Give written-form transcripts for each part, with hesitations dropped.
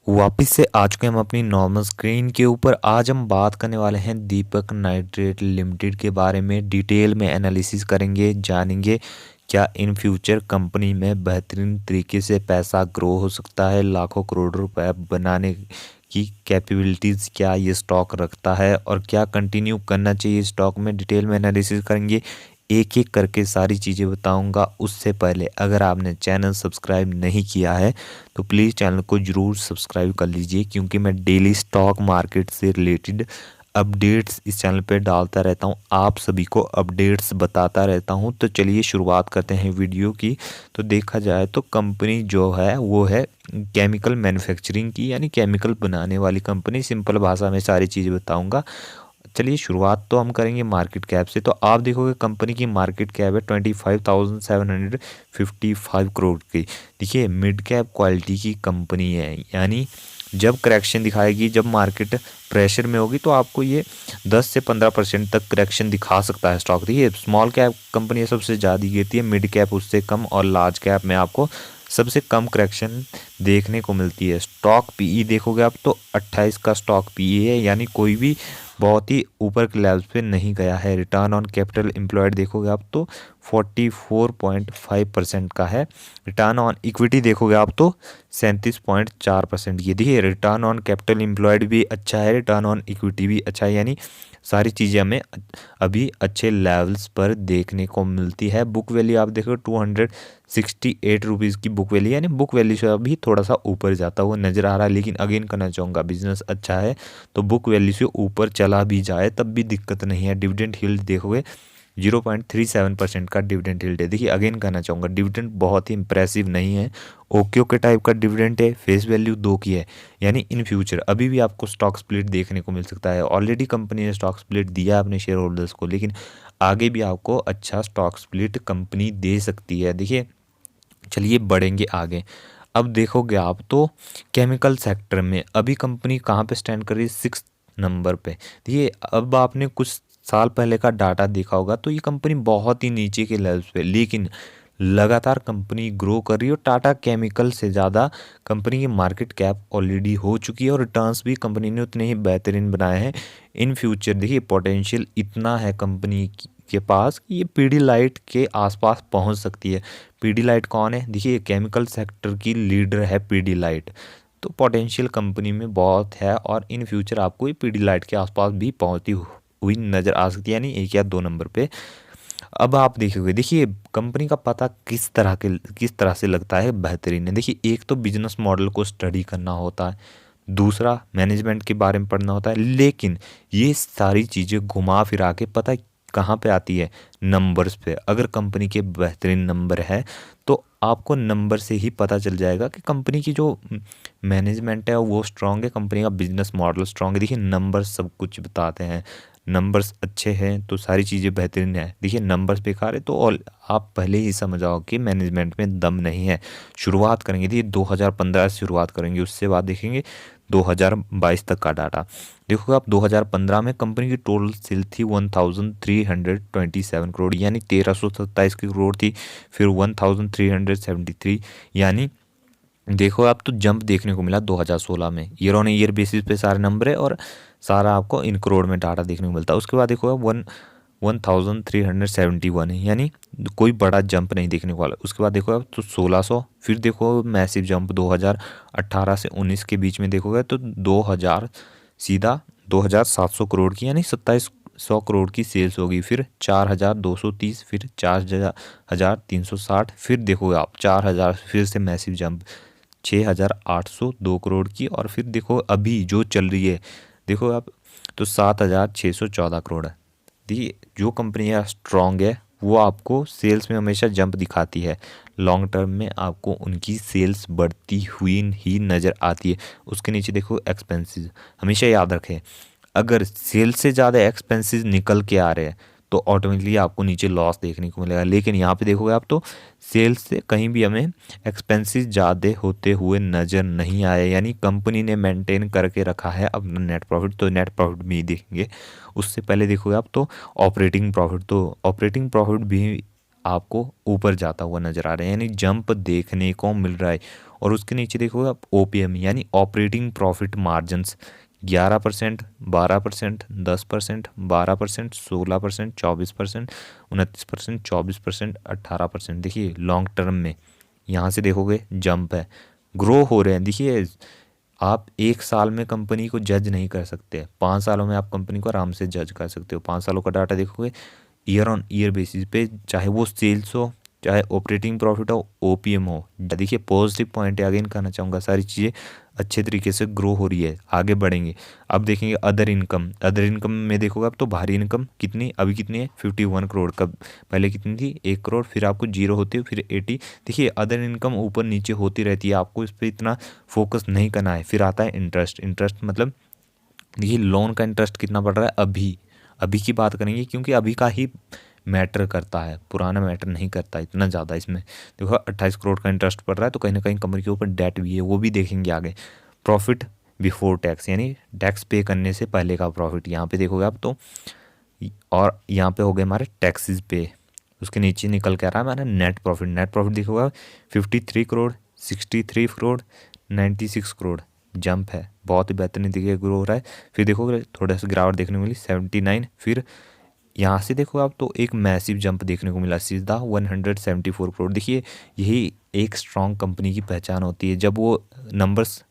वापिस से आ चुके हैं हम अपनी नॉर्मल स्क्रीन के ऊपर। आज हम बात करने वाले हैं दीपक नाइट्रेट लिमिटेड के बारे में। डिटेल में एनालिसिस करेंगे, जानेंगे क्या इन फ्यूचर कंपनी में बेहतरीन तरीके से पैसा ग्रो हो सकता है, लाखों करोड़ रुपए बनाने की कैपेबिलिटीज़ क्या ये स्टॉक रखता है और क्या कंटिन्यू करना चाहिए स्टॉक में। डिटेल में एनालिसिस करेंगे, एक एक करके सारी चीज़ें बताऊंगा। उससे पहले अगर आपने चैनल सब्सक्राइब नहीं किया है तो प्लीज़ चैनल को ज़रूर सब्सक्राइब कर लीजिए, क्योंकि मैं डेली स्टॉक मार्केट से रिलेटेड अपडेट्स इस चैनल पे डालता रहता हूँ, आप सभी को अपडेट्स बताता रहता हूँ। तो चलिए शुरुआत करते हैं वीडियो की। तो देखा जाए तो कंपनी जो है वो है केमिकल मैन्युफैक्चरिंग की, यानी केमिकल बनाने वाली कंपनी। सिंपल भाषा में सारी चीज़ें बताऊँगा। चलिए शुरुआत तो हम करेंगे मार्केट कैप से। तो आप देखोगे कंपनी की मार्केट कैप है 25,755 करोड़ की। देखिए मिड कैप क्वालिटी की कंपनी है, यानी जब करेक्शन दिखाएगी, जब मार्केट प्रेशर में होगी तो आपको ये 10 से 15% तक करेक्शन दिखा सकता है स्टॉक। देखिए स्मॉल कैप कंपनी सबसे ज़्यादा गिरती है, मिड कैप उससे कम, और लार्ज कैप में आपको सबसे कम करेक्शन देखने को मिलती है। स्टॉक पीई देखोगे आप तो 28 का स्टॉक पीई है, यानी कोई भी बहुत ही ऊपर के लेवल्स पे नहीं गया है। रिटर्न ऑन कैपिटल एम्प्लॉयड देखोगे आप तो 44.5% का है। रिटर्न ऑन इक्विटी देखोगे आप तो 37.4%। ये देखिए रिटर्न ऑन कैपिटल एम्प्लॉयड भी अच्छा है, रिटर्न ऑन इक्विटी भी अच्छा है, यानी सारी चीज़ें हमें अभी अच्छे लेवल्स पर देखने को मिलती है। बुक वैल्यू आप देखो 268 रुपीज़ की बुक वैल्यू, यानी बुक वैल्यू से अभी थोड़ा सा ऊपर जाता हुआ नज़र आ रहा है। लेकिन अगेन करना चाहूँगा, बिजनेस अच्छा है तो बुक वैल्यू से ऊपर चला भी जाए तब भी दिक्कत नहीं है। डिविडेंड यील्ड देखोगे 0.37% का डिविडेंड यील्ड है। देखिए अगेन कहना चाहूँगा, डिविडेंड बहुत ही इंप्रेसिव नहीं है, ओके ओके टाइप का डिविडेंड है। फेस वैल्यू 2 की है, यानी इन फ्यूचर अभी भी आपको स्टॉक स्प्लिट देखने को मिल सकता है। ऑलरेडी कंपनी ने स्टॉक स्प्लिट दिया अपने शेयर होल्डर्स को, लेकिन आगे भी आपको अच्छा स्टॉक स्प्लिट कंपनी दे सकती है। देखिए चलिए बढ़ेंगे आगे। अब देखोगे आप तो केमिकल सेक्टर में अभी कंपनी कहाँ पे स्टैंड कर रही है, 6 नंबर पे। देखिए अब आपने कुछ साल पहले का डाटा देखा होगा तो ये कंपनी बहुत ही नीचे के लेवल्स पे, लेकिन लगातार कंपनी ग्रो कर रही है। और टाटा केमिकल से ज़्यादा कंपनी की मार्केट कैप ऑलरेडी हो चुकी है और रिटर्न्स भी कंपनी ने उतने ही बेहतरीन बनाए हैं। इन फ्यूचर देखिए पोटेंशियल इतना है कंपनी के पास कि ये पीडीलाइट के आसपास पहुंच सकती है। पीडीलाइट कौन है? देखिए केमिकल सेक्टर की लीडर है पीडीलाइट, तो पोटेंशियल कंपनी में बहुत है और इन फ्यूचर आपको ये पीडीलाइट के आसपास भी पहुंचती हुई नज़र आ सकती है, यानी 1 या 2 नंबर पे। अब आप देखोगे, देखिए कंपनी का पता किस तरह से लगता है बेहतरीन है। देखिए एक तो बिजनेस मॉडल को स्टडी करना होता है, दूसरा मैनेजमेंट के बारे में पढ़ना होता है, लेकिन ये सारी चीज़ें घुमा फिरा के पता है कहाँ पे आती है? नंबर्स पे। अगर कंपनी के बेहतरीन नंबर है तो आपको नंबर से ही पता चल जाएगा कि कंपनी की जो मैनेजमेंट है वो स्ट्रांग है, कंपनी का बिजनेस मॉडल स्ट्रांग है। देखिए नंबर्स सब कुछ बताते हैं, नंबर्स अच्छे हैं तो सारी चीज़ें बेहतरीन है। देखिए नंबर्स बेकार है तो आप पहले ही समझ आओ कि मैनेजमेंट में दम नहीं है। शुरुआत करेंगे, देखिए 2015 से शुरुआत करेंगे, उससे बाद देखेंगे 2022 तक का डाटा। देखो आप 2015 में कंपनी की टोटल सेल थी 1327 करोड़, यानी 1327 की करोड़ थी। फिर 1373, यानी देखो आप तो जंप देखने को मिला 2016 में। ईयर ऑन ईयर बेसिस पे सारे नंबर है और सारा आपको इन करोड़ में डाटा देखने को मिलता है। उसके बाद देखो 1371 है, यानी कोई बड़ा जंप नहीं देखने को वाला। उसके बाद देखो आप तो 1600, फिर देखो मैसिव जंप 2018 से 19 के बीच में देखोगे तो 2000 सीधा 2700 करोड़ की, यानी 2700 करोड़ की सेल्स होगी। फिर 4230, फिर 4360, फिर देखोगे आप 4000, फिर से मैसिव जंप 6802 करोड़ की। और फिर देखो अभी जो चल रही है देखो आप तो 7614 करोड़ है। देखिए जो कंपनियाँ स्ट्रांग है वो आपको सेल्स में हमेशा जंप दिखाती है, लॉन्ग टर्म में आपको उनकी सेल्स बढ़ती हुई ही नज़र आती है। उसके नीचे देखो एक्सपेंसेस, हमेशा याद रखें अगर सेल्स से ज़्यादा एक्सपेंसेस निकल के आ रहे हैं तो ऑटोमेटिकली आपको नीचे लॉस देखने को मिलेगा। लेकिन यहाँ पे देखोगे आप तो सेल्स से कहीं भी हमें एक्सपेंसेस ज़्यादा होते हुए नज़र नहीं आए, यानी कंपनी ने मेंटेन करके रखा है अपना नेट प्रॉफिट। तो नेट प्रॉफिट भी देखेंगे, उससे पहले देखोगे आप तो ऑपरेटिंग प्रॉफिट भी आपको ऊपर जाता हुआ नजर आ रहा है, यानी जंप देखने को मिल रहा है। और उसके नीचे देखोगे आप ओपीएम यानी ऑपरेटिंग प्रॉफिट मार्जिन्स 11%, 12%, 10%, 12%, 16%, 24%, 29%, 24%, 18%। देखिए लॉन्ग टर्म में यहाँ से देखोगे जंप है, ग्रो हो रहे हैं। देखिए आप एक साल में कंपनी को जज नहीं कर सकते, 5 सालों में आप कंपनी को आराम से जज कर सकते हो। 5 सालों का डाटा देखोगे ईयर ऑन ईयर बेसिस पे, चाहे वो सेल्स हो, चाहे ऑपरेटिंग प्रॉफिट हो, ओपीएम हो। देखिए पॉजिटिव पॉइंट है, अगेन कहना चाहूँगा सारी चीज़ें अच्छे तरीके से ग्रो हो रही है, आगे बढ़ेंगे। अब देखेंगे अदर इनकम। अदर इनकम में देखोगे अब तो भारी इनकम कितनी अभी कितनी है 51 करोड़। कब पहले कितनी थी 1 करोड़, फिर आपको जीरो होती है, फिर 80। देखिए अदर इनकम ऊपर नीचे होती रहती है, आपको इस पर इतना फोकस नहीं करना है। फिर आता है इंटरेस्ट। इंटरेस्ट मतलब देखिए लोन का इंटरेस्ट कितना बढ़ रहा है अभी, अभी की बात करेंगे क्योंकि अभी का ही मैटर करता है, पुराना मैटर नहीं करता इतना ज़्यादा। इसमें देखो 28 करोड़ का इंटरेस्ट पड़ रहा है, तो कहीं ना कहीं कंपनी के ऊपर डेट भी है, वो भी देखेंगे आगे। प्रॉफिट बिफोर टैक्स यानी टैक्स पे करने से पहले का प्रॉफिट यहाँ पे देखोगे आप तो। और यहाँ पे हो गए हमारे टैक्सेस पे, उसके नीचे निकल के आ रहा है हमारा नेट प्रॉफिट। नेट प्रॉफिट देखोगे 53 करोड़, 63 करोड़, 96 करोड़। जंप है, बहुत ही बेहतरीन तरीके ग्रो हो रहा है। फिर देखोगे थोड़ा सा गिरावट देखने को मिली 79। फिर यहाँ से देखो आप तो एक मैसिव जंप देखने को मिला सीधा 174 करोड़। देखिए यही एक स्ट्रॉन्ग कंपनी की पहचान होती है, जब वो नंबर्स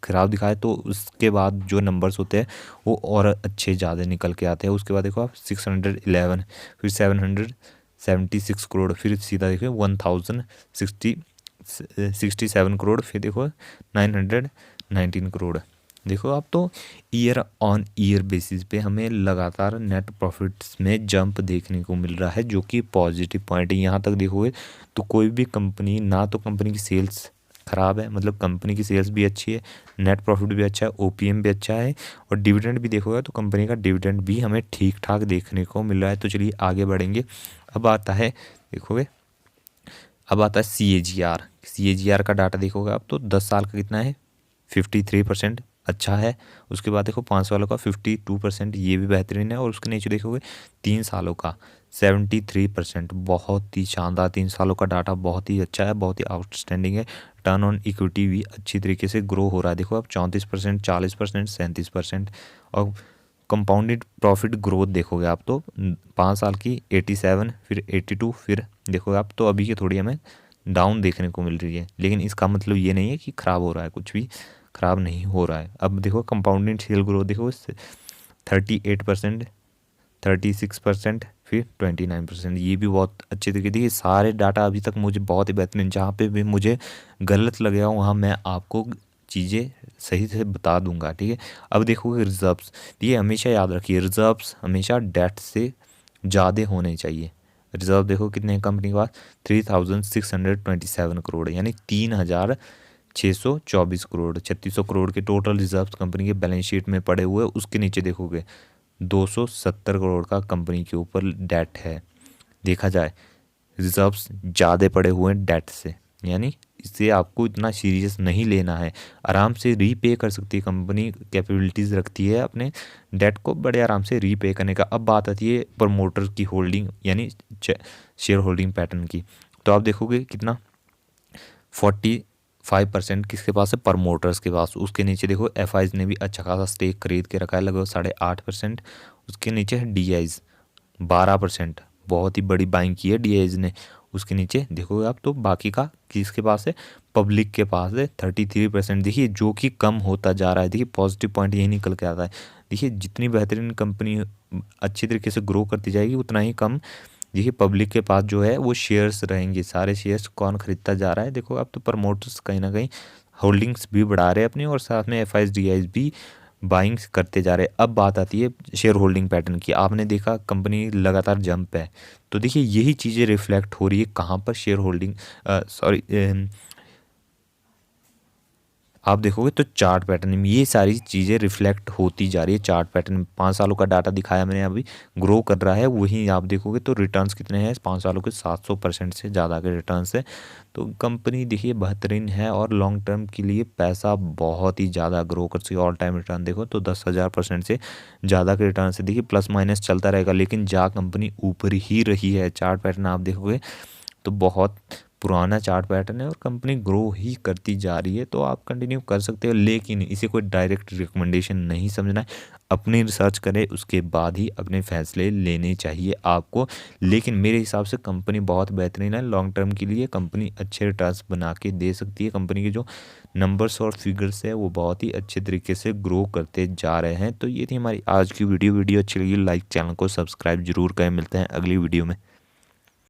खराब दिखाए तो उसके बाद जो नंबर्स होते हैं वो और अच्छे ज़्यादा निकल के आते हैं। उसके बाद देखो आप 611, फिर 776 करोड़, फिर सीधा देखो 1067 करोड़, फिर देखो 919 करोड़। देखो आप तो ईयर ऑन ईयर बेसिस पे हमें लगातार नेट प्रॉफिट्स में जंप देखने को मिल रहा है, जो कि पॉजिटिव पॉइंट है। यहाँ तक देखोगे तो कोई भी कंपनी ना तो कंपनी की सेल्स ख़राब है, मतलब कंपनी की सेल्स भी अच्छी है, नेट प्रॉफिट भी अच्छा है, ओपीएम भी अच्छा है, और डिविडेंड भी देखोगे तो कंपनी का डिविडेंड भी हमें ठीक ठाक देखने को मिल रहा है। तो चलिए आगे बढ़ेंगे। अब आता है देखोगे, अब आता है सी ए जी आर का डाटा देखोगे आप तो 10 साल का कितना है 53%, अच्छा है। उसके बाद देखो 5 सालों का 52%, ये भी बेहतरीन है। और उसके नीचे देखोगे 3 सालों का 73%, बहुत ही शानदार। 3 सालों का डाटा बहुत ही अच्छा है, बहुत ही आउटस्टैंडिंग है। टर्न ऑन इक्विटी भी अच्छी तरीके से ग्रो हो रहा है। देखो अब 34%, 40%, 37%। और कंपाउंडेड प्रॉफिट ग्रोथ देखोगे आप तो 5 साल की 87, फिर 82, फिर देखोगे आप तो अभी की थोड़ी हमें डाउन देखने को मिल रही है, लेकिन इसका मतलब ये नहीं है कि ख़राब हो रहा है, कुछ भी ख़राब नहीं हो रहा है। अब देखो कंपाउंडेड सेल ग्रोथ देखो 38%, 36%, फिर 29%, ये भी बहुत अच्छे तरीके। देखिए सारे डाटा अभी तक मुझे बहुत ही बेहतरीन, जहाँ पे भी मुझे गलत लगे वहाँ मैं आपको चीज़ें सही से बता दूंगा, ठीक है। अब देखोगे रिजर्व्स, ये हमेशा याद रखिए रिजर्व्स हमेशा डेट से ज़्यादा होने चाहिए। रिजर्व देखो कितने हैं कंपनी के पास 3627 करोड़, यानी 3624 करोड़, 3600 करोड़ के टोटल रिजर्व्स कंपनी के बैलेंस शीट में पड़े हुए। उसके नीचे देखोगे 270 करोड़ का कंपनी के ऊपर डेट है। देखा जाए रिजर्व्स ज़्यादा पड़े हुए हैं डेट से, यानी इससे आपको इतना सीरियस नहीं लेना है, आराम से रीपे कर सकती है कंपनी, कैपेबिलिटीज़ रखती है अपने डेट को बड़े आराम से रीपे करने का। अब बात आती है प्रमोटर की होल्डिंग यानी शेयर होल्डिंग पैटर्न की। तो आप देखोगे कितना 45% किसके पास है प्रमोटर्स के पास। उसके नीचे देखो एफ ने भी अच्छा खासा स्टेक खरीद के रखा है, लगभग 8.5%। उसके नीचे है डी 12%, बहुत ही बड़ी बाइंग की है डी ने। उसके नीचे देखोगे आप तो बाकी का किसके पास है पब्लिक के पास है 33%। देखिए जो कि कम होता जा रहा है। देखिए पॉजिटिव पॉइंट यही निकल के आता है। देखिए जितनी बेहतरीन कंपनी अच्छी तरीके से ग्रो करती जाएगी उतना ही कम देखिए पब्लिक के पास जो है वो शेयर्स रहेंगे। सारे शेयर्स कौन खरीदता जा रहा है, देखो अब तो प्रमोटर्स कहीं ना कहीं होल्डिंग्स भी बढ़ा रहे हैं अपनी, और साथ में एफ भी बाइंग्स करते जा रहे हैं। अब बात आती है शेयर होल्डिंग पैटर्न की। आपने देखा कंपनी लगातार जंप है, तो देखिए यही चीज़ें रिफ्लेक्ट हो रही है कहाँ पर शेयर होल्डिंग, सॉरी आप देखोगे तो चार्ट पैटर्न में ये सारी चीज़ें रिफ्लेक्ट होती जा रही है। चार्ट पैटर्न में 5 सालों का डाटा दिखाया मैंने, अभी ग्रो कर रहा है। वहीं आप देखोगे तो रिटर्न्स कितने हैं 5 सालों के, 700% से ज़्यादा के रिटर्न्स है। तो कंपनी देखिए बेहतरीन है और लॉन्ग टर्म के लिए पैसा बहुत ही ज़्यादा ग्रो कर सकती है। ऑल टाइम रिटर्न देखो तो 10,000% से ज़्यादा के रिटर्न से देखिए प्लस माइनस चलता रहेगा, लेकिन जा कंपनी ऊपर ही रही है। चार्ट पैटर्न आप देखोगे तो बहुत पुराना चार्ट पैटर्न है और कंपनी ग्रो ही करती जा रही है, तो आप कंटिन्यू कर सकते हो। लेकिन इसे कोई डायरेक्ट रिकमेंडेशन नहीं समझना है, अपनी रिसर्च करें उसके बाद ही अपने फैसले लेने चाहिए आपको। लेकिन मेरे हिसाब से कंपनी बहुत बेहतरीन है, लॉन्ग टर्म के लिए कंपनी अच्छे रिटर्न्स बना के दे सकती है। कंपनी के जो नंबर्स और फिगर्स है वो बहुत ही अच्छे तरीके से ग्रो करते जा रहे हैं। तो ये थी हमारी आज की वीडियो अच्छी लगी लाइक, चैनल को सब्सक्राइब जरूर करें। मिलते हैं अगली वीडियो में।